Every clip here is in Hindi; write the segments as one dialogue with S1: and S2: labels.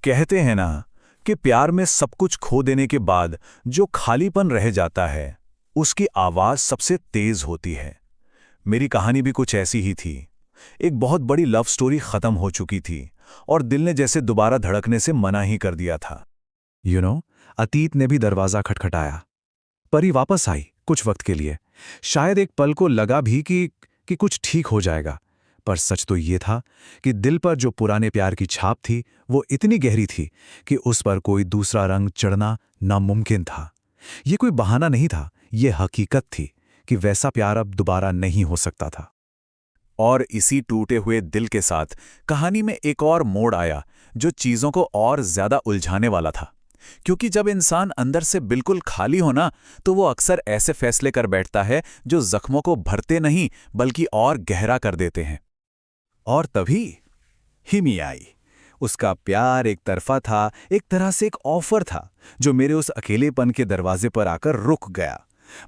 S1: कहते हैं ना कि प्यार में सब कुछ खो देने के बाद जो खालीपन रह जाता है उसकी आवाज सबसे तेज होती है। मेरी कहानी भी कुछ ऐसी ही थी। एक बहुत बड़ी लव स्टोरी खत्म हो चुकी थी और दिल ने जैसे दोबारा धड़कने से मना ही कर दिया था।
S2: अतीत ने भी दरवाजा खटखटाया। परी वापस आई कुछ वक्त के लिए। शायद एक पल को लगा भी कि कुछ ठीक हो जाएगा, पर सच तो ये था कि दिल पर जो पुराने प्यार की छाप थी वो इतनी गहरी थी कि उस पर कोई दूसरा रंग चढ़ना नामुमकिन था। ये कोई बहाना नहीं था, ये हकीकत थी कि वैसा प्यार अब दोबारा नहीं हो सकता था।
S1: और इसी टूटे हुए दिल के साथ कहानी में एक और मोड़ आया जो चीजों को और ज्यादा उलझाने वाला था। क्योंकि जब इंसान अंदर से बिल्कुल खाली हो ना, तो वो अक्सर ऐसे फैसले कर बैठता है जो जख्मों को भरते नहीं बल्कि और गहरा कर देते हैं।
S2: और तभी हिमी आई। उसका प्यार एक तरफा था, एक तरह से एक ऑफर था जो मेरे उस अकेलेपन के दरवाजे पर आकर रुक गया।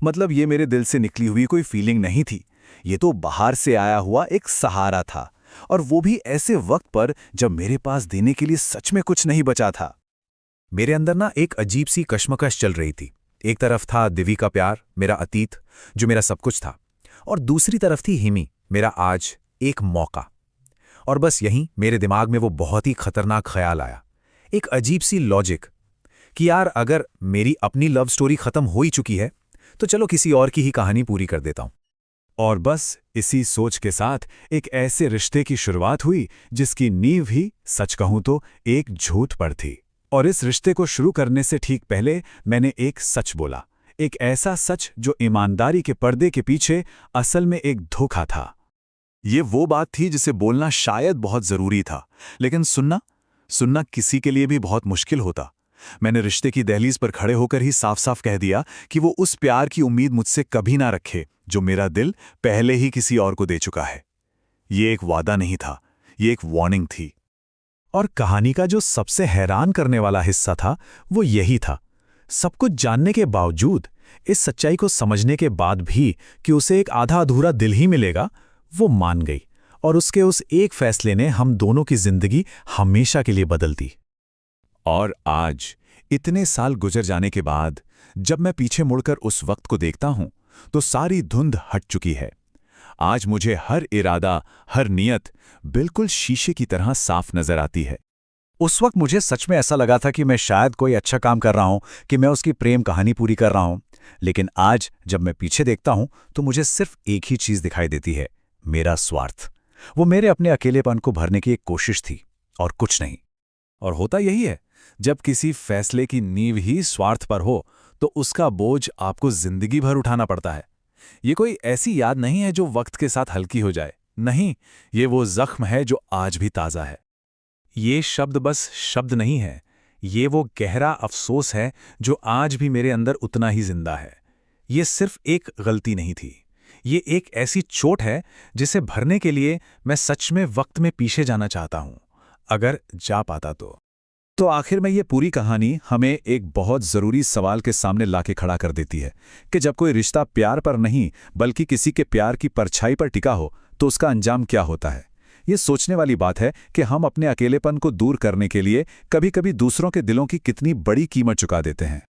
S2: मतलब ये मेरे दिल से निकली हुई कोई फीलिंग नहीं थी, ये तो बाहर से आया हुआ एक सहारा था, और वो भी ऐसे वक्त पर जब मेरे पास देने के लिए सच में कुछ नहीं बचा था। मेरे अंदर ना एक अजीब सी कश्मकश चल रही थी। एक तरफ था दिवी का प्यार, मेरा अतीत जो मेरा सब कुछ था, और दूसरी तरफ थी हिमी, मेरा आज, एक मौका। और बस यहीं मेरे दिमाग में वो बहुत ही खतरनाक ख्याल आया, एक अजीब सी लॉजिक कि यार अगर मेरी अपनी लव स्टोरी खत्म हो ही चुकी है तो चलो किसी और की ही कहानी पूरी कर देता हूं।
S1: और बस इसी सोच के साथ एक ऐसे रिश्ते की शुरुआत हुई जिसकी नींव ही, सच कहूं तो, एक झूठ पर थी। और इस रिश्ते को शुरू करने से ठीक पहले मैंने एक सच बोला, एक ऐसा सच जो ईमानदारी के पर्दे के पीछे असल में एक धोखा था। ये वो बात थी जिसे बोलना शायद बहुत जरूरी था, लेकिन सुनना किसी के लिए भी बहुत मुश्किल होता। मैंने रिश्ते की दहलीज पर खड़े होकर ही साफ साफ कह दिया कि वो उस प्यार की उम्मीद मुझसे कभी ना रखे जो मेरा दिल पहले ही किसी और को दे चुका है। ये एक वादा नहीं था, ये एक वार्निंग थी।
S2: और कहानी का जो सबसे हैरान करने वाला हिस्सा था वो यही था, सब कुछ जानने के बावजूद, इस सच्चाई को समझने के बाद भी कि उसे एक आधा अधूरा दिल ही मिलेगा, वो मान गई। और उसके उस एक फैसले ने हम दोनों की जिंदगी हमेशा के लिए बदल दी।
S1: और आज, इतने साल गुजर जाने के बाद, जब मैं पीछे मुड़कर उस वक्त को देखता हूं तो सारी धुंध हट चुकी है। आज मुझे हर इरादा, हर नियत बिल्कुल शीशे की तरह साफ नजर आती है।
S2: उस वक्त मुझे सच में ऐसा लगा था कि मैं शायद कोई अच्छा काम कर रहा हूं, कि मैं उसकी प्रेम कहानी पूरी कर रहा हूं। लेकिन आज जब मैं पीछे देखता हूं तो मुझे सिर्फ एक ही चीज दिखाई देती है, मेरा स्वार्थ। वो मेरे अपने अकेलेपन को भरने की एक कोशिश थी और कुछ नहीं।
S1: और होता यही है, जब किसी फैसले की नींव ही स्वार्थ पर हो तो उसका बोझ आपको जिंदगी भर उठाना पड़ता है। ये कोई ऐसी याद नहीं है जो वक्त के साथ हल्की हो जाए, नहीं, ये वो जख्म है जो आज भी ताज़ा है। ये शब्द बस शब्द नहीं है, ये वो गहरा अफसोस है जो आज भी मेरे अंदर उतना ही जिंदा है। ये सिर्फ एक गलती नहीं थी, ये एक ऐसी चोट है जिसे भरने के लिए मैं सच में वक्त में पीछे जाना चाहता हूं, अगर जा पाता तो आखिर में ये पूरी कहानी हमें एक बहुत ज़रूरी सवाल के सामने लाके खड़ा कर देती है कि जब कोई रिश्ता प्यार पर नहीं बल्कि किसी के प्यार की परछाई पर टिका हो तो उसका अंजाम क्या होता है। ये सोचने वाली बात है कि हम अपने अकेलेपन को दूर करने के लिए कभी-कभी दूसरों के दिलों की कितनी बड़ी कीमत चुका देते हैं।